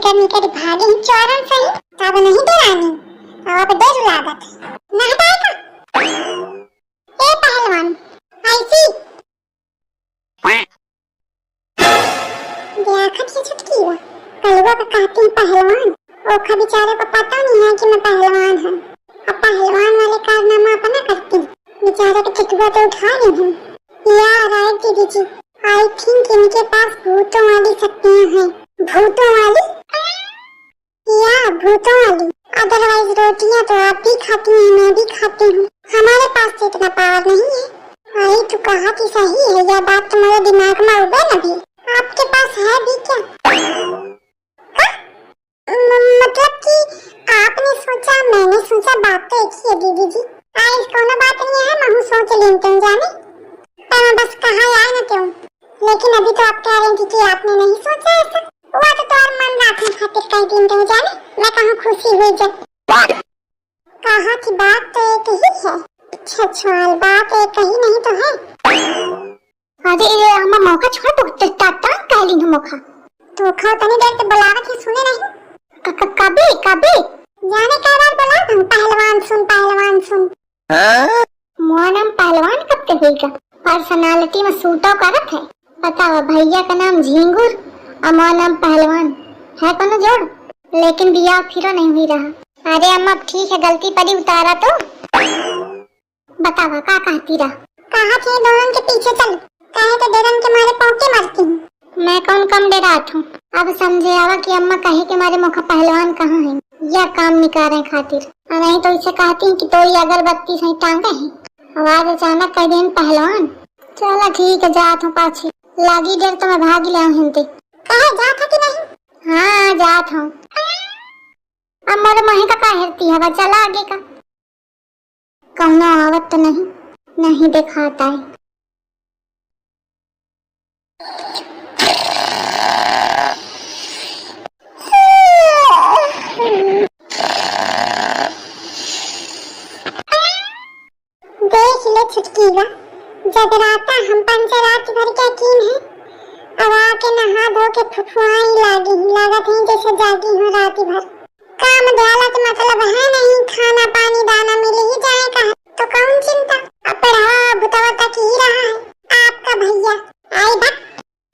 निकल निकल भागे ही चौरन सही तब नहीं डरानी अब डर लागत ना हटाएगा ए पहलवान ऐसी देखा थी छुटकी वो कलवा का कहती है पहलवान ओखा बेचारे को पता नहीं है कि मैं पहलवान हूँ अब पहलवान वाले कारनामा अपना करती बेचारे का ठिठुआ तो उठा रही हूँ यार आए दीदी जी आई थिंक इनके पास भूतों वाली शक्तियाँ हैं भूतों वाली या भूतों वाली अदरवाइज रोटियाँ तो आप भी खाती हैं मैं भी खाती हूँ हमारे पास तो इतना पावर नहीं है आई तो कहा कि सही है यह बात तुम्हारे दिमाग में उबे न भी आपके पास है भी क्या मतलब कि आपने सोचा मैंने सोचा बात तो एक ही है दीदी जी आज कोनो बात नहीं है मैं सोच ली तुम जाने पर मैं बस कहा यार न क्यों लेकिन अभी तो आप कह रहे थे कि आपने नहीं सोचा ऐसा हुआ तो और मन रखने खातिर कह दिन तुम जाने मैं कहाँ खुशी हुई जब कहा कि बात तो एक ही है छछवाल बात एक ही नहीं तो है अरे हम मौका छोड़ तो टाटा कह ली हूँ मौका तो खाओ तनी देर से बुलावत है सुने नहीं कभी कभी जाने का बार बोला हम पहलवान सुन मोर नाम पहलवान कब से होगा पर्सनालिटी में सूटो करत है बताओ भैया का नाम झिंगुर और मोर नाम पहलवान है कोनो जोड़ लेकिन बिया फिरो नहीं हुई रहा अरे अम्मा ठीक है गलती पड़ी उतारा तो बतावा का कहती रहा कहा थे दोनों के पीछे चल कहे तो डरन के मारे पौके मरती हूँ मैं कौन कम डरात हूँ अब समझे आवा कि अम्मा कहे के मारे मुखा पहलवान कहाँ है या काम निकाले खातिर और नहीं तो इसे कहती कि तो ये अगरबत्ती सही टांगे है आवाज अचानक कह देन पहलवान चला ठीक है जात हूँ पाछी लागी देर तो मैं भाग लिया हूँ हिंदे कहे जात है कि नहीं हाँ जात हूँ अब मोरे मही का कहती है चला आगे का कौनो आवत तो नहीं दिखाता है देख ले छुटकी का जगराता हम पंच रात भर क्या कीन है अब आके नहा धो के फुफुआई लागत है जैसे जागी हो रात भर काम दयाला तो मतलब है नहीं खाना पानी दाना मिल ही जाएगा तो कौन चिंता अब पढ़ा बुतावा तक ही रहा है आपका भैया आई बा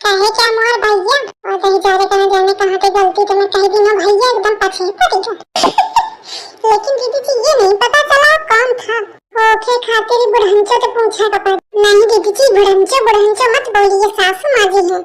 कहे क्या मोर भैया और कहीं जा रहे कहाँ जाने कहाँ पे गलती तो मैं कह दी ना भैया एकदम पछे पड़ेगा लेकिन दीदी जी ये नहीं पता चला कौन था ओखे खातिर बुढ़ंचो तो पूछा कपा नहीं दीदी जी बुढ़ंचो मत बोलिए सासू माँ जी है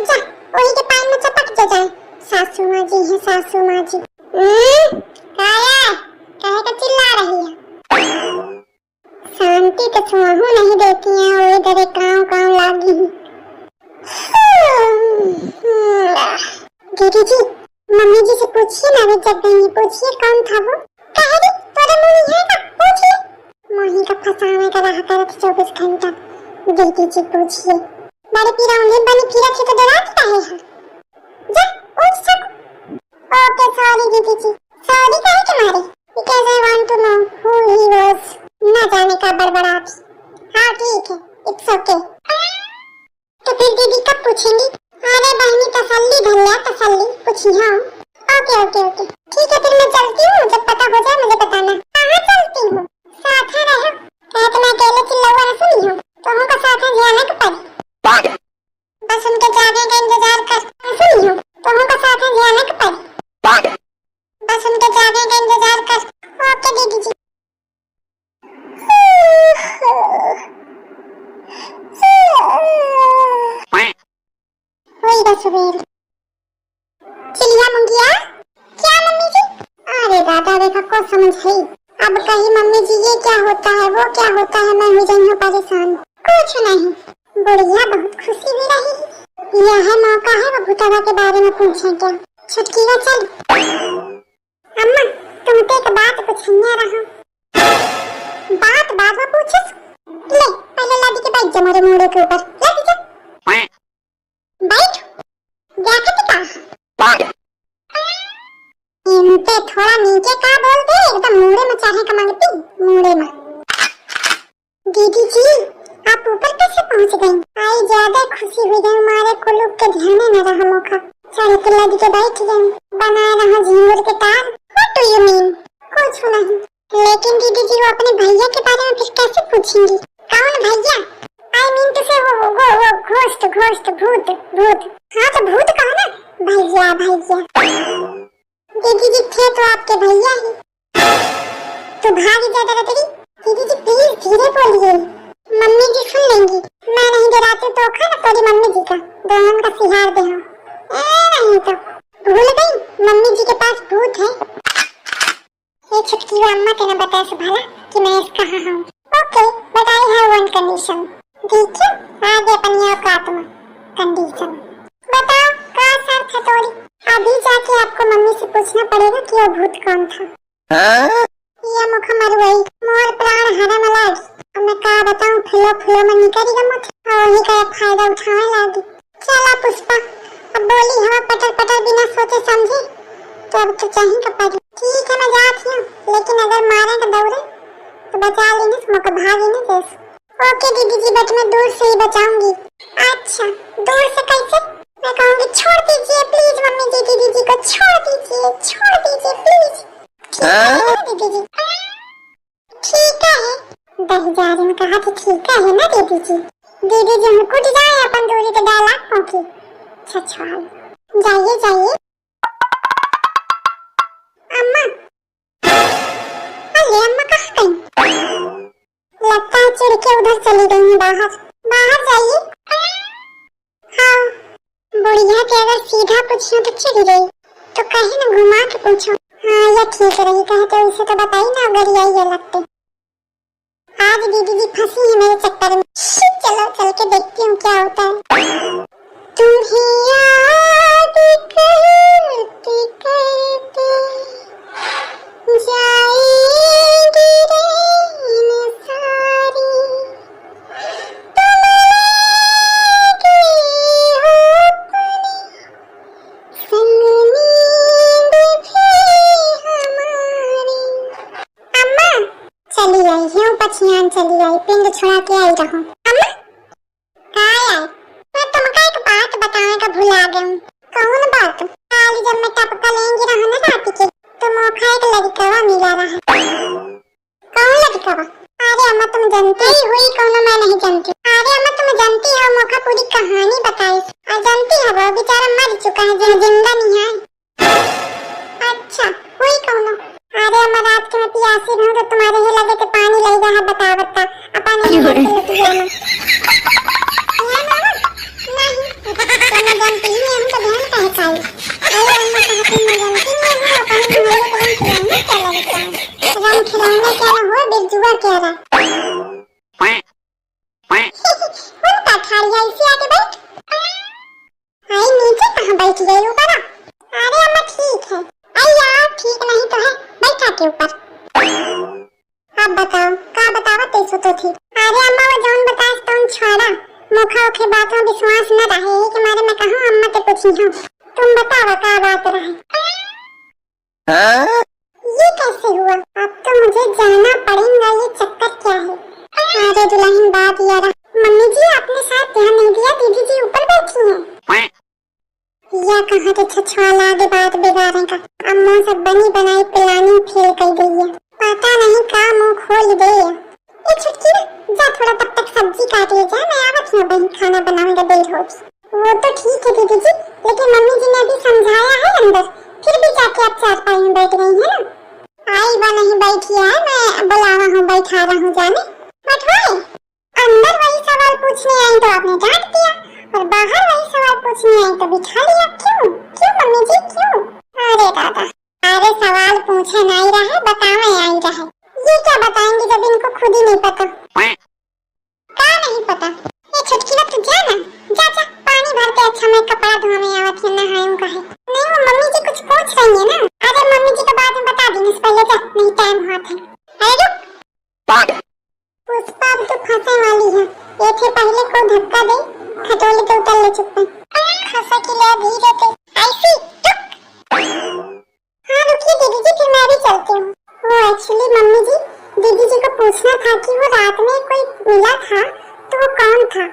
जा वही के पान में चपक जाए सासू माँ जी है सासू माँ जी कहे का चिल्ला रही है शांति तो सुहाऊ नहीं देती है और इधर काँव लागी दीदी जी मम्मी जी से पूछिए ना वे जब गई पूछिए कौन था वो कह रही तेरे मुंह है का पूछिए मोही का फसाने का रहा करत 24 घंटा दीदी जी पूछिए बड़े पीरा उन्हें बनी पीरा थे तो डरा के रहे हैं जा उठ सक ओके सॉरी दीदी जी सॉरी कहे तुम्हारे because I want to know who he was ना जाने का बड़बड़ाती हाँ ठीक है इट्स ओके तो फिर दीदी कब पूछेंगी अरे बहनी तसल्ली भैया तसल्ली पूछी हाँ ओके ठीक है फिर मैं चलती हूँ जब पता हो जाए मुझे बताना कहाँ चलती हूँ साथ रहो कहे तो मैं अकेले चिल्लाऊँ ऐसा नहीं हूँ तो हमको साथ जाना के पड़े बस उनके जाने का इंतजार कर ऐसा नहीं हूँ तो हमको साथ जाना के पड़े बस उनके जाने का इंतजार कर ओके दीदी जी सुबेर चिलिया मुंगिया क्या मम्मी जी अरे दादा देखा को समझ है अब कही मम्मी जी ये क्या होता है वो क्या होता है मैं हो जाऊँ परेशान कुछ नहीं बुढ़िया बहुत खुशी भी रही यह है मौका है वो भूतवा के बारे में पूछे क्या छुटकी का चल अम्मा तुम पे एक बात पूछने रहा बात बाद में पूछे ले पहले लादी के बैठ जा मेरे मुंडे के ऊपर बैठ जा बैठ इनपे थोड़ा नीचे का बोलते एकदम मुड़े में चाहे का मांगती मुड़े में दीदी जी आप ऊपर पे कैसे पहुंच गई? आई ज्यादा खुशी हुई गई, मारे कुल्लू के ध्यान में न रहा मौका। चढ़ के लद के बैठ गई, बना रहा झिंगुर के तार। What do you mean? कुछ नहीं। लेकिन दीदी जी वो अपने भैया के बारे में फिर कैसे पूछेंगी? कौन भैया? I mean to say वो घोस्ट भूत। हाँ तो भूत कहो ना, भैया। दीदी जी थे तो आपके भैया ही। तो भाग ज्यादा रतड़ी। दीदी जी प्लीज धीरे बोलिए, मम्मी जी सुन लेंगी। मैं नहीं डराती तो खाना तेरी मम्मी जी का, दोनों का सिहार दे हो। नहीं तो भूल गई मम्मी जी के पास भूत है। ये छुटकी अम्मा तेने बताया से भला कि मैं इसका हाँ हूँ। Okay but I have one condition. ठीक है आगे अपनी औकात में कंडीशन बताओ। का शर्त है तोड़ी? अभी जाके आपको मम्मी से पूछना पड़ेगा कि वो भूत कौन था। ये मुख मरुई मोर प्राण हरे में लागी। अब मैं का बताऊं, फूलो में निकली गमत और वही का फायदा उठाने लागी। चला पुष्पा अब बोली हवा पटर बिना सोचे समझे तो अब तो चाहिए कपारी। ठीक है मैं जाती हूँ, लेकिन अगर मारे का दौड़े तो बचा लेने से मौका भागे न जैसे। ओके दीदी जी बट मैं दूर से ही बचाऊंगी। अच्छा दूर से कैसे? मैं कहूँगी छोड़ दीजिए प्लीज मम्मी जी, दीदी जी को छोड़ दीजिए प्लीज। दीदी जी ठीक है, दहजारी में कहा कि ठीक है ना दीदी जी। दीदी जी हम कुछ जाए अपन दूरी तो डाला होगी। छछवाल जाइए। अम्मा अरे अम्मा कहाँ गई? लगता है चिड़ के उधर चली गई है बाहर जाइए। हाँ बुढ़िया के अगर सीधा पूछना तो चिड़ गई, तो कहीं ना घुमा के पूछो। हाँ ये ठीक रही, कहते उसे तो बताई ना अगर यही लगते। आज दीदी जी फंसी है मेरे चक्कर में। चलो चल के देखती हूँ क्या होता है। तुम्हें याद करते करते जाएगी दिन सारी, तुम लगे हो अपनी संग नींद भी हमारी। अम्मा चली आई हूँ, पछियान चली आई, पिंड छुड़ा के आई रहूं। अम्मा कहाँ आई? मैं तुमको एक बात बताने का भुला गई। कौन बात? काली जब मैं टपका लेंगी रहा ना रात के, तो मौका एक लड़का मिला रहा। कौन लड़का? अरे अम्मा तुम जानती ही हुई कौन, मैं नहीं जानती। अरे अम्मा तुम जानती हो, मौका पूरी कहानी बताई और जानती है वो बेचारा मर चुका है, जो जिंदा नहीं है। अच्छा हुई कौन? अरे अम्मा रात के मैं प्यासी रहूं तो तुम्हारे ही लगे तो पानी ले जा है, बता अपन नहीं नहीं तो मैं जानती ही नहीं हूं तो ध्यान का है काई। अरे अम्मा कहती मैं जानती नहीं हूं, अपन तुम्हारे को खिलाना क्या लगता है, रंग खिलाना क्या हो बिरजुआ क्या रहा। उनका थाली ऐसे आके बैठ। आई नीचे कहाँ बैठ गई, ऊपर आ। अरे अम्मा ठीक है। आई यार ठीक नहीं तो है, बैठा के ऊपर। अब बताओ का बतावा तेसो तो थी। अरे अम्मा वो जौन बतास तौन छोड़ा, मुखा के बातों विश्वास न रहे कि मारे मैं कहूं अम्मा ते पूछी हूं। तुम बताओ का बात रहे? ये कैसे हुआ? अब तो मुझे जाना पड़ेगा, ये चक्कर क्या है? अरे दुल्हन बात यार, मम्मी जी आपने शायद ध्यान नहीं दिया, दीदी जी ऊपर बैठी हैं। या कहाँ तो छछवाला आगे बात बिगाड़े का। अम्मा सब बनी बनाई प्लानिंग फेल कर गई है, पता नहीं का मुंह खोल दे। ये छुटकी ना जा थोड़ा तब तक सब्जी काट ले जा, मैं आवत हूँ बहन, खाना बनाऊंगा देर होगी। वो तो ठीक है दीदी जी, लेकिन मम्मी जी ने भी समझाया है अंदर, फिर भी जाके आप चारपाई में बैठ गई है ना। आई वो नहीं बैठी है, मैं बुलावा हूँ बैठा रहा हूँ जाने। बैठवाए अंदर वही सवाल पूछने आई तो आपने डांट दिया, और बाहर वही सवाल पूछने आई तो बिठा लिया। क्यों मम्मी जी क्यों? अरे दादा अरे सवाल पूछे नहीं रहे, बतावे आई रहे। ये क्या बताएंगे जब इनको खुद ही नहीं पता? क्या नहीं पता? ये छुटकी ना तू जा पानी भर के। अच्छा मैं कपड़ा धोने आवत है, नहाऊं का है। नहीं वो मम्मी जी कुछ पूछ रही है ना। अरे मम्मी जी को बाद में बता देंगे, पहले जा नहीं टाइम हुआ था। अरे रुक पुष्पा अब तो फंसे वाली है, ये थे पहले को धक्का दे खटोले तो उतर ले चुप खसा के लिए धीरे थे ऐसी टुक। हाँ रुकिए दीदी जी फिर मैं भी चलती हूँ। वो एक्चुअली मम्मी जी दीदी जी को पूछना था कि वो रात में कोई मिला था तो वो कौन था?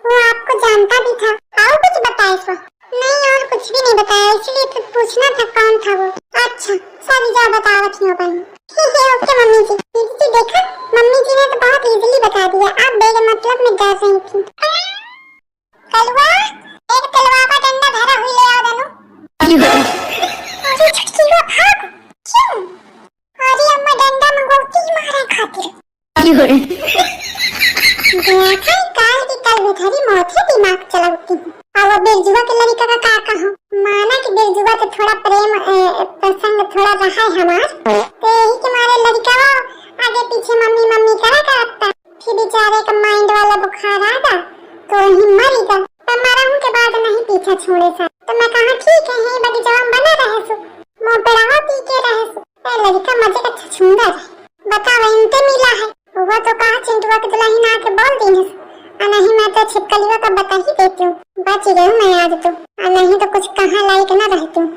वो आपको जानता भी था? और कुछ बताया इस वक्त? नहीं, और कुछ भी नहीं बताया, इसलिए तो पूछना था कौन था वो। अच्छा, सारी जा बता रखी हो बहन। ओके मम्मी जी। दीदी जी देखा, मम्मी जी ने तो बहुत इजीली बता दिया, आप बेग मतलब में डर रही थी। कलवा, एक तलवार का डंडा धरा हुई ले आओ दोनों। अरे छुटकी को भाग। क्यों? अरे अम्मा डंडा मंगवाती ही मारा खातिर। देखा काल की कल उधरी मौत है, दिमाग चलाती हूँ। अब वो बिरजुआ के लड़का का काका हो, माना कि बिरजुआ तो थोड़ा प्रेम प्रसंग थोड़ा रहा है हमार, तो यही के मारे लड़का आगे पीछे मम्मी मम्मी करा करता, फिर बेचारे का माइंड वाला बुखार आगा तो ही मरेगा। पर मरहूं के बाद नहीं पीछा छोड़े सा, तो मैं कहा ठीक है, हे बड़ी जवान बना रहे सु, मुंह पे रहा पी के रहे सु। लड़का मजे का छछूंदर है, बताओ इनते मिला है। वो तो कहा चिंटुआ के दुल्हन आके बोल दी है, नहीं मैं तो छिपकलियों का बता ही देती हूँ, बच गई मैं आज तो, नहीं तो कुछ कहाँ लायक न रहती हूँ।